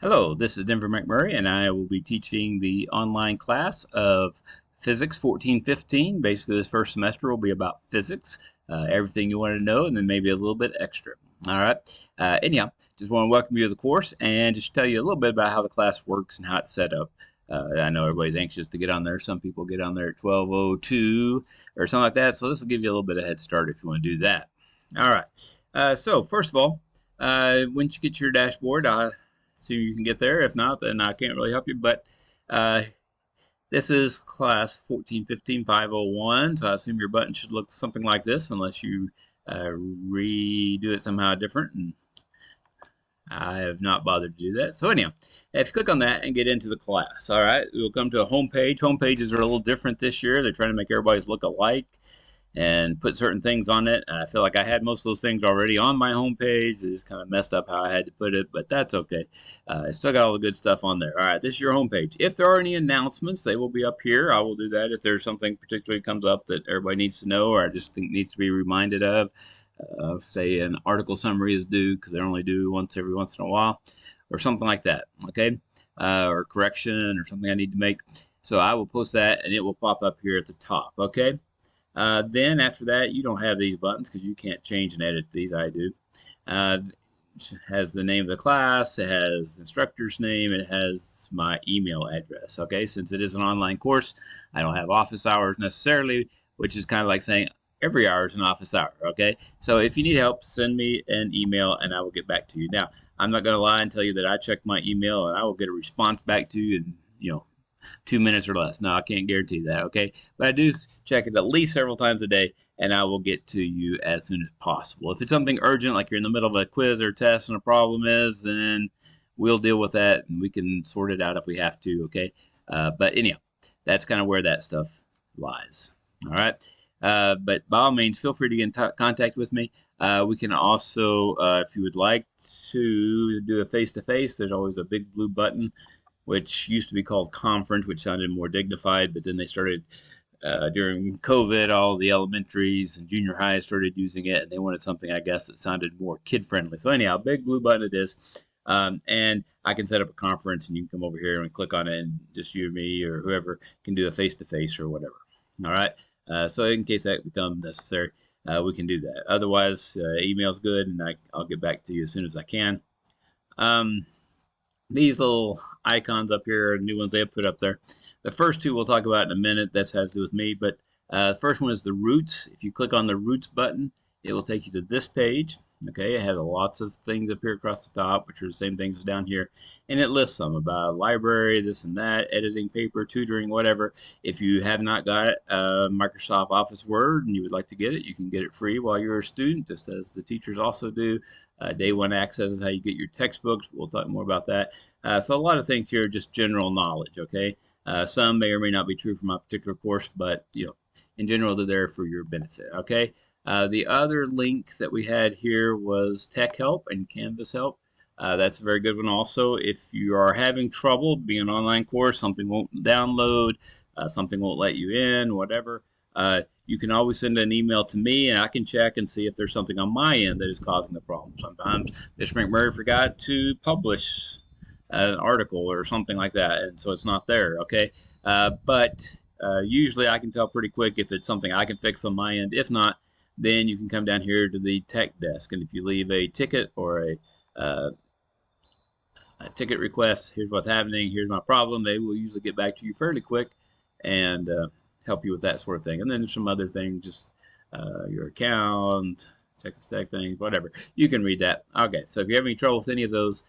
Hello, this is Denver McMurray, and I will be teaching the online class of Physics 1415. Basically, this first semester will be about physics, everything you want to know, and then maybe a little bit extra. All right. Anyhow, just want to welcome you to the course and just tell you a little bit about how the class works and how it's set up. I know everybody's anxious to get on there. Some people get on there at 12:02 or something like that, so this will give you a little bit of head start if you want to do that. All right. So first of all, once you get to your dashboard, assume you can get there. If not, then I can't really help you. But uh, this is class 1415-501, so I assume your button should look something like this, unless you redo it somehow different. And I have not bothered to do that. So anyhow, if you click on that and get into the class, all right, we'll come to a home page. Home pages are a little different this year. They're trying to make everybody's look alike and put certain things on it. I feel like I had most of those things already on my homepage. It just kind of messed up how I had to put it, but that's okay. I still got all the good stuff on there. All right, this is your homepage. If there are any announcements, they will be up here. I will do that if there's something particularly comes up that everybody needs to know, or I just think needs to be reminded of. Say an article summary is due because they're only due once in a while, or something like that. Okay, or correction or something I need to make. So I will post that, and it will pop up here at the top. Okay. Then after that, you don't have these buttons because you can't change and edit these. I do. It has the name of the class. It has the instructor's name. It has my email address. Okay, since it is an online course, I don't have office hours necessarily, which is kind of like saying every hour is an office hour. Okay, so if you need help, send me an email and I will get back to you. Now, I'm not going to lie and tell you that I checked my email and I will get a response back to you in 2 minutes or less. No, I can't guarantee that, okay? But I do check it at least several times a day, and I will get to you as soon as possible. If it's something urgent, like you're in the middle of a quiz or test and a problem is, then we'll deal with that, and we can sort it out if we have to, okay? But anyhow, that's kind of where that stuff lies, all right? But by all means, feel free to get in contact with me. We can also, if you would like to do a face-to-face, there's always a big blue button which used to be called conference, which sounded more dignified, but then they started during COVID, all the elementaries and junior highs started using it, and they wanted something, I guess, that sounded more kid-friendly. So anyhow, big blue button it is, and I can set up a conference, and you can come over here and click on it, and just you or me or whoever can do a face-to-face or whatever. All right, so in case that becomes necessary, we can do that. Otherwise, email's good, and I'll get back to you as soon as I can. These little icons up here are new ones they have put up there. The first two we'll talk about in a minute. That's has to do with me. But the first one is the roots. If you click on the roots button, it will take you to this page. Okay, it has lots of things up here across the top, which are the same things as down here. And it lists some about library, this and that, editing, paper, tutoring, whatever. If you have not got Microsoft Office Word and you would like to get it, you can get it free while you're a student, just as the teachers also do. Day one access is how you get your textbooks. We'll talk more about that. So a lot of things here are just general knowledge, okay? Some may or may not be true for my particular course, but in general, they're there for your benefit, okay? The other link that we had here was Tech Help and Canvas Help. That's a very good one also. If you are having trouble being an online course, something won't download, something won't let you in, whatever, you can always send an email to me and I can check and see if there's something on my end that is causing the problem. Sometimes Mr. McMurray forgot to publish an article or something like that, and so it's not there, okay? But usually I can tell pretty quick if it's something I can fix on my end. If not, then you can come down here to the tech desk, and if you leave a ticket or a ticket request, here's what's happening, here's my problem, they will usually get back to you fairly quick and help you with that sort of thing. And then there's some other things, just your account, Texas Tech things, whatever. You can read that. Okay, so if you have any trouble with any of those,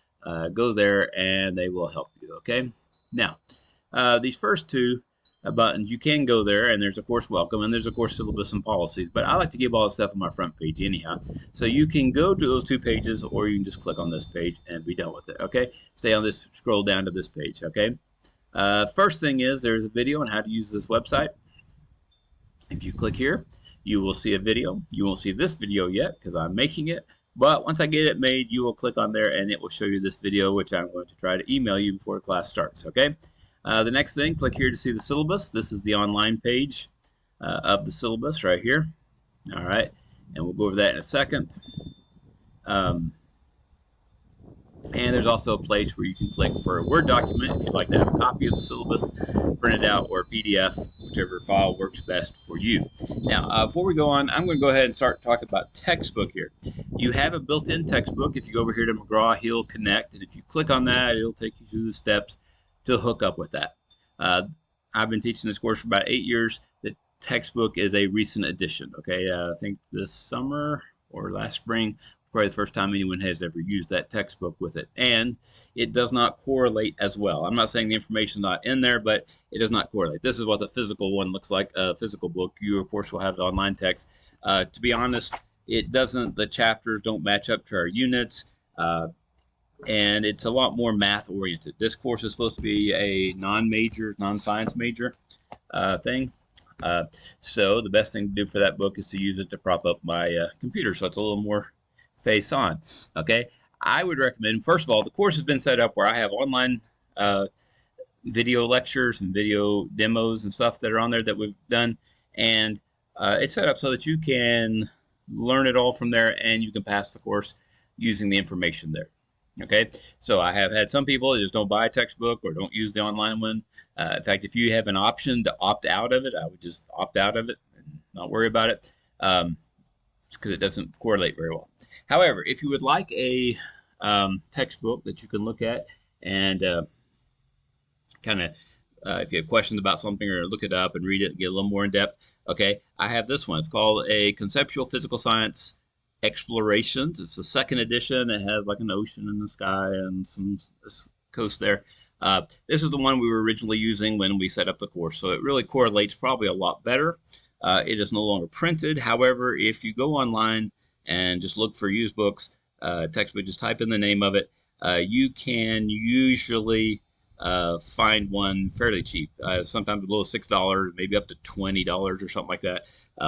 go there and they will help you, okay? Now, these first two buttons, you can go there and there's a course welcome and there's a course syllabus and policies, but I like to give all the stuff on my front page anyhow. So you can go to those two pages or you can just click on this page and be done with it, okay? Stay on this, scroll down to this page, okay? First thing is there's a video on how to use this website. If you click here, you will see a video. You won't see this video yet because I'm making it, but once I get it made, you will click on there and it will show you this video, which I'm going to try to email you before class starts, okay? The next thing, click here to see the syllabus. This is the online page of the syllabus right here. All right, and we'll go over that in a second. And there's also a place where you can click for a Word document if you'd like to have a copy of the syllabus printed out, or a PDF, whichever file works best for you. Now, before we go on, I'm going to go ahead and start talking about textbook here. You have a built-in textbook. If you go over here to McGraw-Hill Connect, and if you click on that, it'll take you through the steps to hook up with that. I've been teaching this course for about 8 years. The textbook is a recent addition. Okay, I think this summer or last spring, probably the first time anyone has ever used that textbook with it. And it does not correlate as well. I'm not saying the information's not in there, but it does not correlate. This is what the physical one looks like, a physical book. You, of course, will have the online text. To be honest, it doesn't, the chapters don't match up to our units, and it's a lot more math-oriented. This course is supposed to be a non-major, non-science major thing. So the best thing to do for that book is to use it to prop up my computer, so it's a little more face on. Okay, I would recommend, first of all, the course has been set up where I have online video lectures and video demos and stuff that are on there that we've done, and it's set up so that you can learn it all from there, and you can pass the course using the information there. Okay, so I have had some people that just don't buy a textbook or don't use the online one. In fact, if you have an option to opt out of it, I would just opt out of it and not worry about it, because it doesn't correlate very well. However, if you would like a textbook that you can look at and kind of, if you have questions about something, or look it up and read it and get a little more in depth, okay, I have this one. It's called A Conceptual Physical Science Explorations. It's the second edition. It has like an ocean in the sky and some coast there. This is the one we were originally using when we set up the course, so it really correlates probably a lot better. It is no longer printed. However, if you go online and just look for used books, textbook, just type in the name of it, you can usually find one fairly cheap, sometimes below $6, maybe up to $20 or something like that.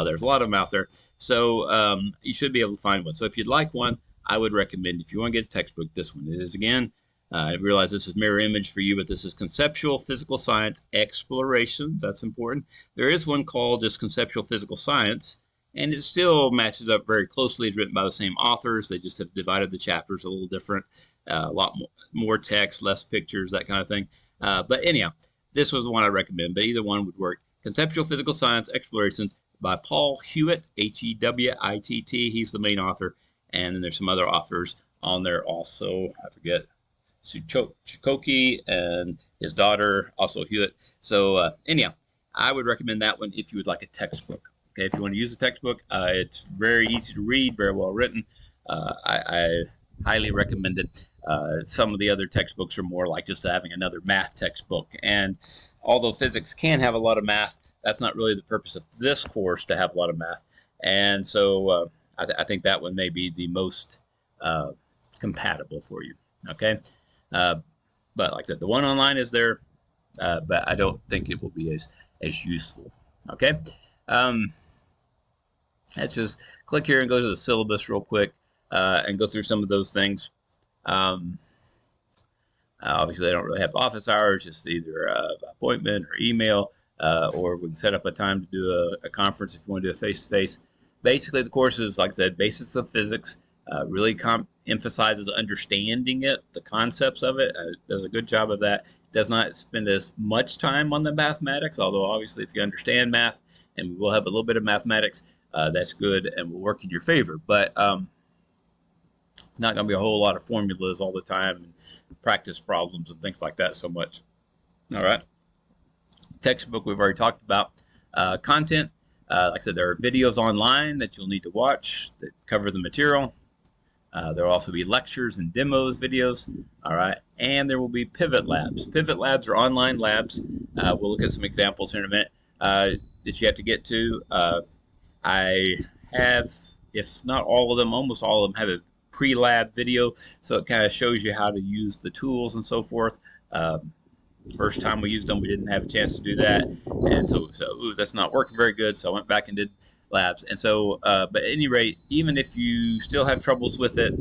There's a lot of them out there, so you should be able to find one. So if you'd like one, I would recommend, if you want to get a textbook, this one. It is, again, I realize this is mirror image for you, but this is Conceptual Physical Science Explorations. That's important. There is one called just Conceptual Physical Science, and it still matches up very closely. It's written by the same authors. They just have divided the chapters a little different, a lot more text, less pictures, that kind of thing. But anyhow, this was the one I recommend, but either one would work. Conceptual Physical Science Explorations by Paul Hewitt, H-E-W-I-T-T. He's the main author, and then there's some other authors on there also. I forget, Chikoki and his daughter, also Hewitt. So anyhow, I would recommend that one if you would like a textbook. Okay, if you want to use a textbook, it's very easy to read, very well written. I highly recommend it. Some of the other textbooks are more like just having another math textbook. And although physics can have a lot of math, that's not really the purpose of this course, to have a lot of math. And so I think that one may be the most compatible for you. Okay, but like I said, the one online is there, but I don't think it will be as useful. Okay. Let's just click here and go to the syllabus real quick and go through some of those things. Obviously, they don't really have office hours, just either appointment or email, or we can set up a time to do a conference if you want to do a face-to-face. Basically, the course is, like I said, basics of physics, really emphasizes understanding it, the concepts of it, does a good job of that. It does not spend as much time on the mathematics, although obviously if you understand math, and we will have a little bit of mathematics, that's good and will work in your favor. But not going to be a whole lot of formulas all the time and practice problems and things like that so much. All right. Textbook we've already talked about. Content, like I said, there are videos online that you'll need to watch that cover the material. There will also be lectures and demos videos. All right. And there will be pivot labs. Pivot labs are online labs. We'll look at some examples here in a minute that you have to get to. I have, if not all of them, almost all of them have a pre-lab video, so it kind of shows you how to use the tools and so forth. First time we used them, we didn't have a chance to do that, and so ooh, that's not working very good, so I went back and did labs. And so, but at any rate, even if you still have troubles with it,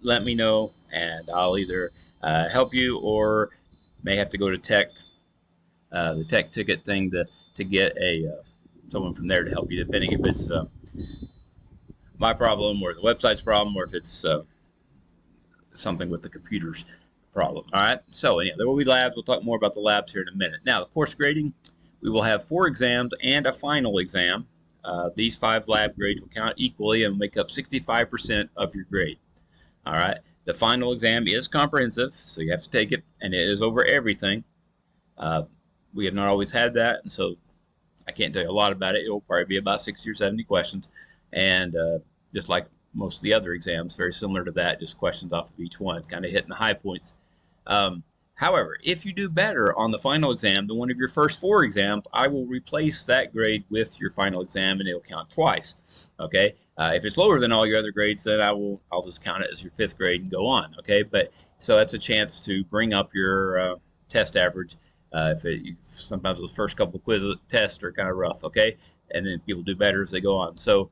let me know, and I'll either help you or may have to go to the tech ticket thing to get someone from there to help you, depending if it's my problem or the website's problem, or if it's something with the computer's problem. All right, so yeah, there will be labs. We'll talk more about the labs here in a minute. Now, the course grading, we will have 4 exams and a final exam. These 5 lab grades will count equally and make up 65% of your grade. All right, the final exam is comprehensive, so you have to take it, and it is over everything. We have not always had that, and so I can't tell you a lot about it. It will probably be about 60 or 70 questions, and just like most of the other exams, very similar to that, just questions off of each one, kind of hitting the high points. However, if you do better on the final exam than one of your first 4 exams, I will replace that grade with your final exam, and it'll count twice. Okay. If it's lower than all your other grades, then I'll just count it as your 5th grade and go on. Okay. But so that's a chance to bring up your test average. Sometimes those first couple of quiz tests are kind of rough. Okay, and then people do better as they go on. So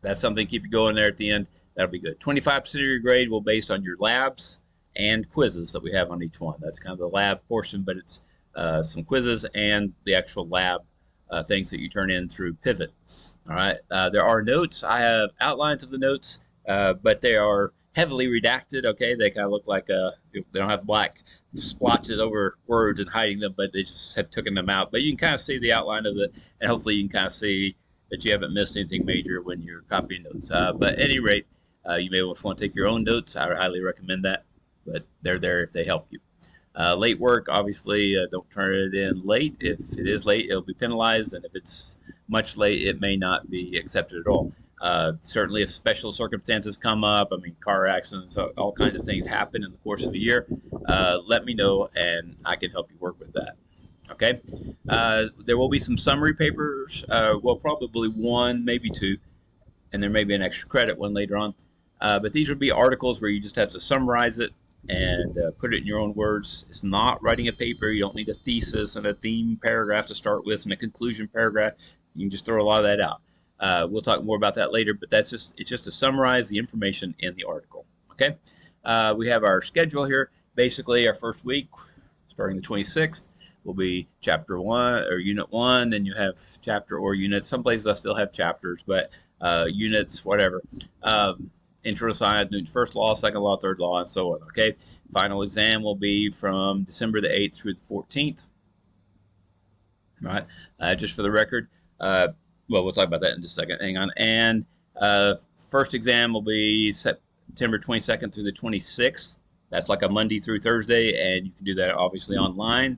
that's something to keep you going there at the end. That'll be good. 25% of your grade will be based on your labs and quizzes that we have on each one. That's kind of the lab portion, but it's some quizzes and the actual lab things that you turn in through Pivot. All right. There are notes. I have outlines of the notes, but they are heavily redacted. Okay, they kind of look like they don't have black splotches over words and hiding them, but they just have taken them out. But you can kind of see the outline of it, and hopefully you can kind of see that you haven't missed anything major when you're copying notes. But at any rate, you may want to take your own notes. I highly recommend that, but they're there if they help you. Late work, obviously, don't turn it in late. If it is late, it'll be penalized, and if it's much late, it may not be accepted at all. Certainly, if special circumstances come up, I mean, car accidents, all kinds of things happen in the course of a year, let me know, and I can help you work with that. Okay? There will be some summary papers, well, probably 1, maybe 2, and there may be an extra credit one later on. But these would be articles where you just have to summarize it and put it in your own words. It's not writing a paper. You don't need a thesis and a theme paragraph to start with and a conclusion paragraph. You can just throw a lot of that out. We'll talk more about that later, but it's just to summarize the information in the article. Okay, we have our schedule here. Basically, our first week, starting the 26th, will be chapter 1 or unit 1. Then you have chapter or unit. Some places I still have chapters, but units, whatever. Intro to Science, Newton's first law, second law, third law, and so on. Okay, final exam will be from December the 8th through the 14th. All right, just for the record. Well, we'll talk about that in just a second. Hang on. And first exam will be September 22nd through the 26th. That's like a Monday through Thursday, and you can do that obviously online.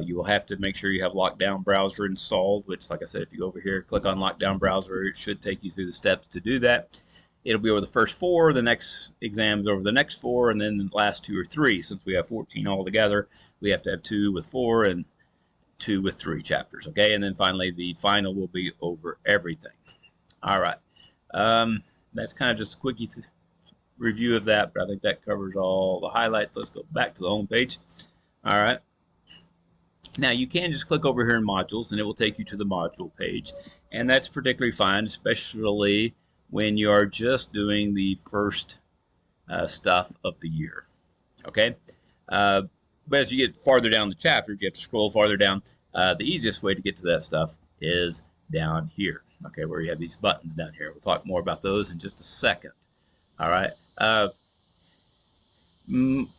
You will have to make sure you have Lockdown Browser installed, which, like I said, if you go over here, click on Lockdown Browser, it should take you through the steps to do that. It'll be over the first 4, the next exam's over the next 4, and then the last 2 or 3. Since we have 14 altogether, we have to have 2 with 4 and 2 with 3 chapters, okay? And then finally, the final will be over everything. All right. That's kind of just a quickie review of that, but I think that covers all the highlights. Let's go back to the home page. All right. Now, you can just click over here in modules, and it will take you to the module page, and that's particularly fine, especially when you are just doing the first stuff of the year, okay? But as you get farther down the chapters, you have to scroll farther down. The easiest way to get to that stuff is down here, okay, where you have these buttons down here. We'll talk more about those in just a second, all right?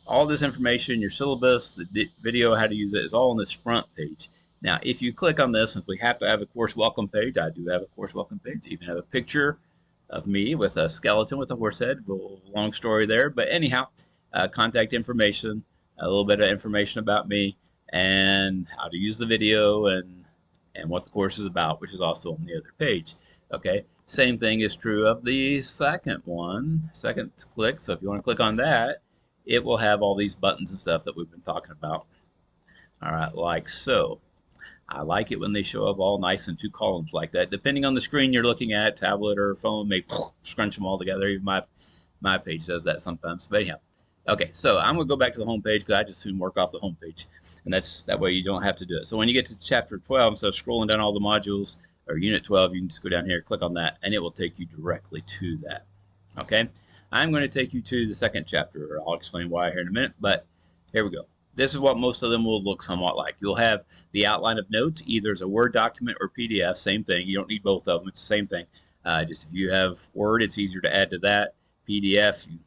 All this information, your syllabus, the video, how to use it, is all on this front page. Now, if you click on this, since we have to have a course welcome page, I do have a course welcome page. You even have a picture of me with a skeleton with a horse head. Long story there, but anyhow, contact information, a little bit of information about me, and how to use the video, and what the course is about, which is also on the other page. Okay, same thing is true of the second click. So if you want to click on that, it will have all these buttons and stuff that we've been talking about. All right, like so. I like it when they show up all nice in 2 columns like that. Depending on the screen you're looking at, tablet or phone, may scrunch them all together. Even my page does that sometimes. But anyhow, okay. So I'm gonna go back to the home page because I just soon work off the home page, and that way you don't have to do it. So when you get to chapter 12, instead of scrolling down all the modules or unit 12, you can just go down here, click on that, and it will take you directly to that. Okay. I'm going to take you to the second chapter. I'll explain why here in a minute, but here we go. This is what most of them will look somewhat like. You'll have the outline of notes, either as a Word document or PDF, same thing. You don't need both of them, it's the same thing. Just if you have Word, it's easier to add to that. PDF, you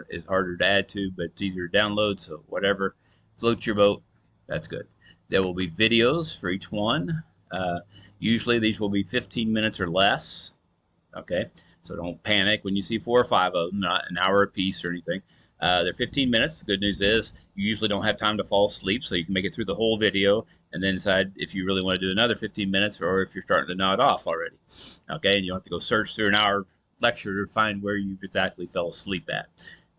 It's harder to add to, but it's easier to download. So whatever floats your boat, that's good. There will be videos for each one. Usually these will be 15 minutes or less. Okay, so don't panic when you see 4 or 5 of them, not an hour apiece or anything. They're 15 minutes. The good news is you usually don't have time to fall asleep, so you can make it through the whole video and then decide if you really want to do another 15 minutes or if you're starting to nod off already. Okay, and you don't have to go search through an hour lecture to find where you exactly fell asleep at.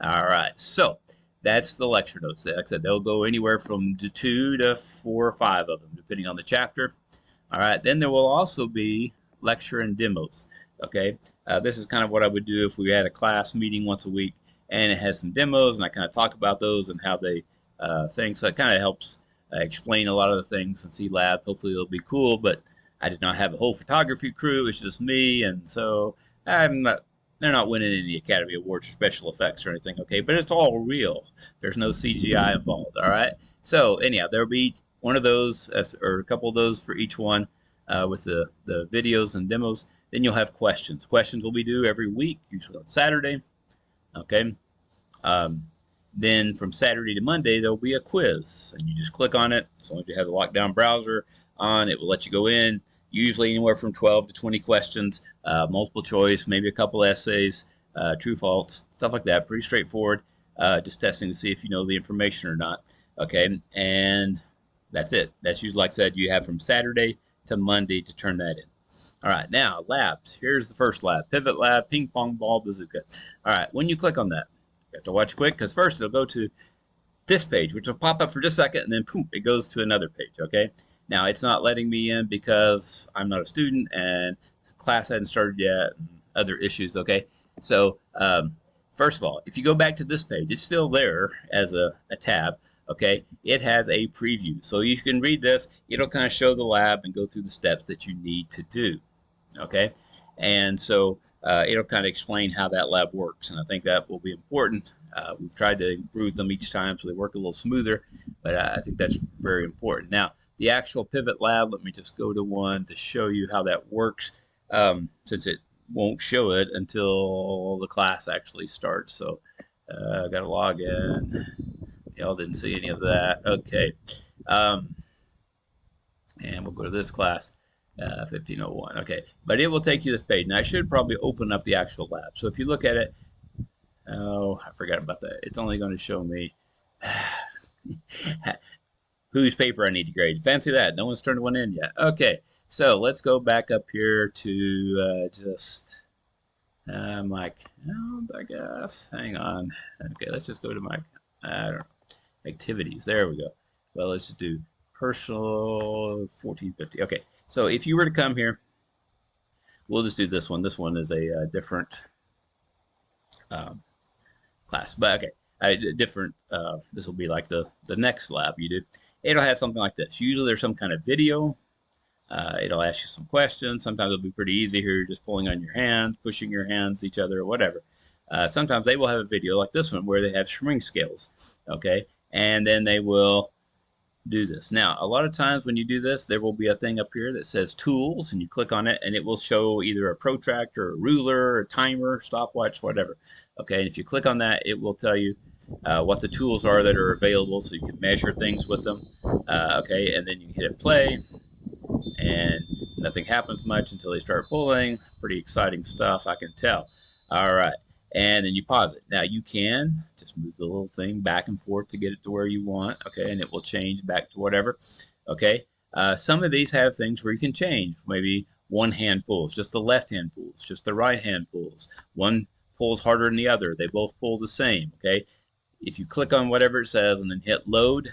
All right, so that's the lecture notes. Like I said, they'll go anywhere from 2 to 4 or 5 of them, depending on the chapter. All right, then there will also be lecture and demos. Okay, this is kind of what I would do if we had a class meeting once a week, and it has some demos, and I kind of talk about those and how they think. So it kind of helps explain a lot of the things in C Lab. Hopefully it'll be cool, but I did not have a whole photography crew. It's just me, and so they're not winning any Academy Awards for special effects or anything, okay? But it's all real. There's no CGI involved, all right? So anyhow, there'll be one of those, or a couple of those for each one with the videos and demos. Then you'll have questions. Questions will be due every week, usually on Saturday, okay? Then from Saturday to Monday, there'll be a quiz, and you just click on it. As long as you have the lockdown browser on, it will let you go in. Usually anywhere from 12 to 20 questions, multiple choice, maybe a couple essays, true, false, stuff like that. Pretty straightforward. Just testing to see if you know the information or not. Okay, and that's it. That's usually, like I said, you have from Saturday to Monday to turn that in. All right, now labs. Here's the first lab: pivot lab, ping pong ball, bazooka. All right, when you click on that, you have to watch quick because first it'll go to this page, which will pop up for just a second, and then boom, it goes to another page. Okay. Now, it's not letting me in because I'm not a student and class hadn't started yet and other issues, okay? So, first of all, if you go back to this page, it's still there as a tab, okay? It has a preview. So you can read this. It'll kind of show the lab and go through the steps that you need to do, okay? And so it'll kind of explain how that lab works, and I think that will be important. We've tried to improve them each time so they work a little smoother, but I think that's very important. Now, the actual pivot lab, let me just go to one to show you how that works, since it won't show it until the class actually starts. So I got to log in. Y'all didn't see any of that. Okay. And we'll go to this class, 1501. Okay. But it will take you to this page. Now, I should probably open up the actual lab. So if you look at it, oh, I forgot about that. It's only going to show me whose paper I need to grade. Fancy that. No one's turned one in yet. Okay, so let's go back up here to just my account, I guess. Hang on. Okay, let's just go to my, I don't know, activities. There we go. Well, let's just do personal 1450. Okay, so if you were to come here, we'll just do this one. This one is a different class, but okay. Different, this will be like the next lab you do. It'll have something like this. Usually there's some kind of video. It'll ask you some questions. Sometimes it'll be pretty easy here. You're just pulling on your hands, pushing your hands each other, or whatever. Sometimes they will have a video like this one where they have string scales, okay? And then they will do this. Now, a lot of times when you do this, there will be a thing up here that says tools, and you click on it, and it will show either a protractor, a ruler, a timer, stopwatch, whatever. Okay, and if you click on that, it will tell you what the tools are that are available, so you can measure things with them. Okay, and then you hit play, and nothing happens much until they start pulling. Pretty exciting stuff, I can tell. All right, and then you pause it. Now you can just move the little thing back and forth to get it to where you want, okay, and it will change back to whatever, okay. Some of these have things where you can change, maybe one hand pulls, just the left hand pulls, just the right hand pulls. One pulls harder than the other. They both pull the same, okay. If you click on whatever it says and then hit load,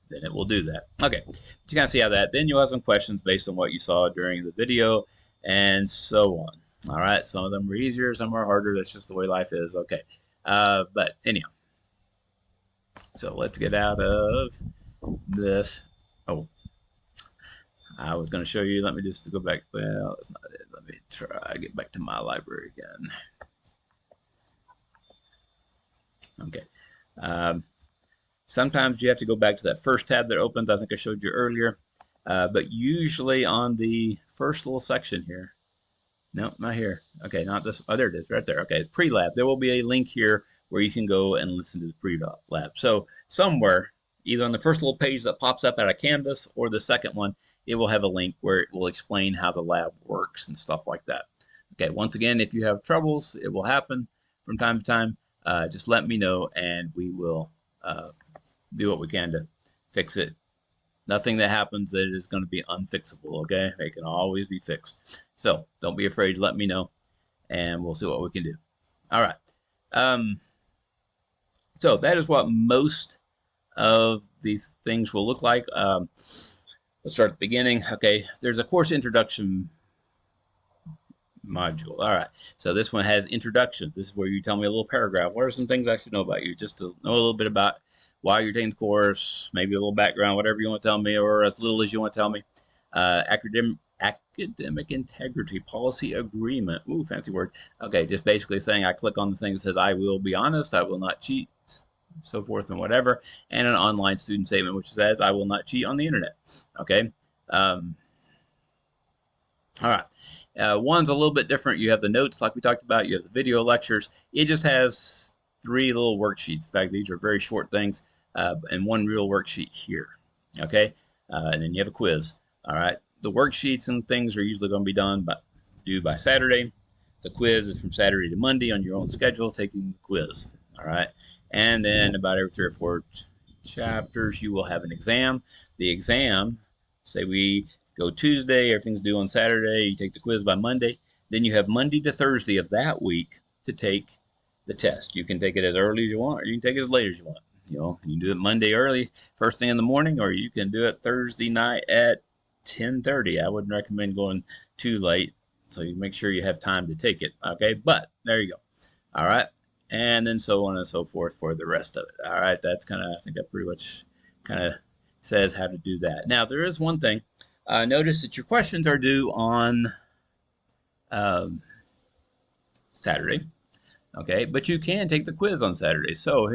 then it will do that. Okay, you kind of see how that. Then you'll have some questions based on what you saw during the video and so on. All right, some of them are easier, some are harder. That's just the way life is. Okay, but anyhow, so let's get out of this. Oh, I was going to show you. Let me just go back. Well, that's not it. Let me try get back to my library again. Okay. Sometimes you have to go back to that first tab that opens. I think I showed you earlier. But usually on the first little section here, no, not here. Okay, not this. Oh, there it is, right there. Okay, pre-lab. There will be a link here where you can go and listen to the pre-lab. So somewhere, either on the first little page that pops up out of Canvas or the second one, it will have a link where it will explain how the lab works and stuff like that. Okay, once again, if you have troubles, it will happen from time to time. Just let me know and we will do what we can to fix it. Nothing that happens that is going to be unfixable, okay? It can always be fixed. So don't be afraid to let me know and we'll see what we can do. All right. So that is what most of these things will look like. Let's start at the beginning. Okay, there's a course introduction module. All right, so this one has introductions. This is where you tell me a little paragraph. What are some things I should know about you? Just to know a little bit about why you're taking the course, maybe a little background, whatever you want to tell me, or as little as you want to tell me. Academic integrity policy agreement. Ooh, fancy word. Okay, just basically saying I click on the thing that says I will be honest, I will not cheat, so forth and whatever, and an online student statement which says I will not cheat on the internet. Okay. All right. One's a little bit different. You have the notes like we talked about. You have the video lectures. It just has 3 little worksheets. In fact, these are very short things, and 1 real worksheet here. Okay. And then you have a quiz. All right. The worksheets and things are usually going to be due by Saturday. The quiz is from Saturday to Monday on your own schedule, taking the quiz. All right. And then about every 3 or 4 chapters, you will have an exam. The exam, say we go Tuesday, everything's due on Saturday, you take the quiz by Monday, then you have Monday to Thursday of that week to take the test. You can take it as early as you want, or you can take it as late as you want. You know, you can do it Monday early, first thing in the morning, or you can do it Thursday night at 10:30. I wouldn't recommend going too late, so you make sure you have time to take it. Okay, but there you go. All right, and then so on and so forth for the rest of it. All right, that's kind of, I think that pretty much kind of says how to do that. Now there is one thing. Notice that your questions are due on Saturday. Okay, but you can take the quiz on Saturday. So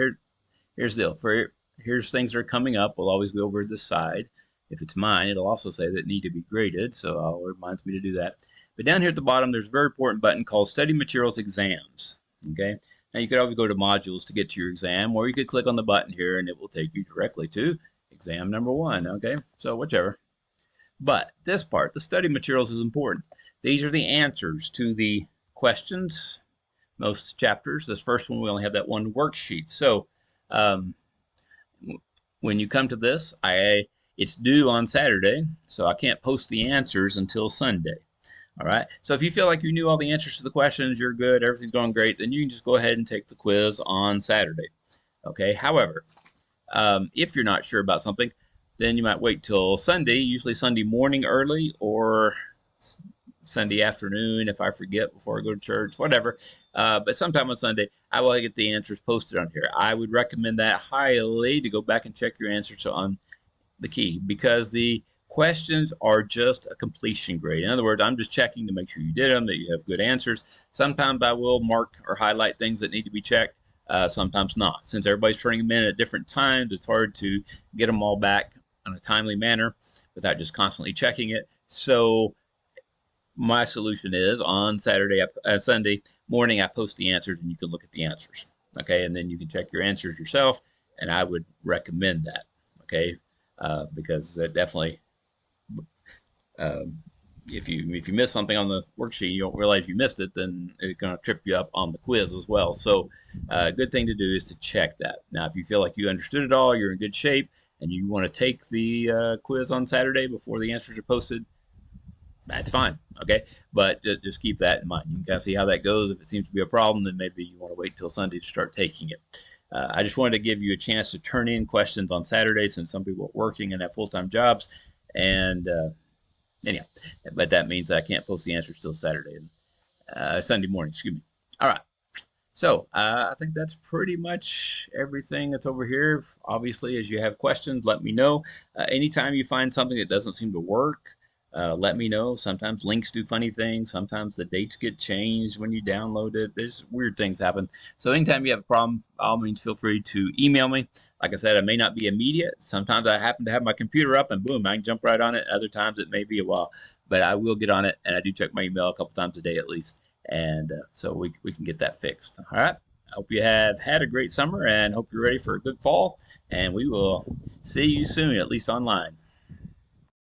here's the deal. Here's things that are coming up. We'll always go over this side. If it's mine, it'll also say that need to be graded, so it reminds me to do that. But down here at the bottom, there's a very important button called Study Materials Exams. Okay, now you could always go to Modules to get to your exam, or you could click on the button here and it will take you directly to exam number 1. Okay, so whichever. But this part, the study materials, is important. These are the answers to the questions. Most chapters, this first one, we only have that 1 worksheet. So when you come to this, it's due on Saturday, so I can't post the answers until Sunday. All right, so if you feel like you knew all the answers to the questions, you're good, everything's going great, then you can just go ahead and take the quiz on Saturday. Okay, however, if you're not sure about something, then you might wait till Sunday, usually Sunday morning early or Sunday afternoon if I forget before I go to church, whatever. But sometime on Sunday, I will get the answers posted on here. I would recommend that highly, to go back and check your answers on the key, because the questions are just a completion grade. In other words, I'm just checking to make sure you did them, that you have good answers. Sometimes I will mark or highlight things that need to be checked. Sometimes not. Since everybody's turning them in at different times, it's hard to get them all back in a timely manner without just constantly checking it. So my solution is on Sunday morning, I post the answers and you can look at the answers. Okay, and then you can check your answers yourself, and I would recommend that. Okay, because that definitely, if you miss something on the worksheet, you don't realize you missed it, then it's going to trip you up on the quiz as well. So a good thing to do is to check that. Now, if you feel like you understood it all, you're in good shape, and you want to take the quiz on Saturday before the answers are posted, that's fine. Okay, but just keep that in mind. You can kind of see how that goes. If it seems to be a problem, then maybe you want to wait till Sunday to start taking it. I just wanted to give you a chance to turn in questions on Saturday, since some people are working and have full-time jobs. And anyhow, but that means I can't post the answers till Saturday, Sunday morning. Excuse me. All right. So I think that's pretty much everything that's over here. Obviously, as you have questions, let me know. Anytime you find something that doesn't seem to work, let me know. Sometimes links do funny things. Sometimes the dates get changed when you download it. There's weird things happen. So anytime you have a problem, by all means, feel free to email me. Like I said, it may not be immediate. Sometimes I happen to have my computer up and boom, I can jump right on it. Other times it may be a while, but I will get on it, and I do check my email a couple times a day at least. And so we can get that fixed. All right. hope you have had a great summer and hope you're ready for a good fall. And we will see you soon, at least online.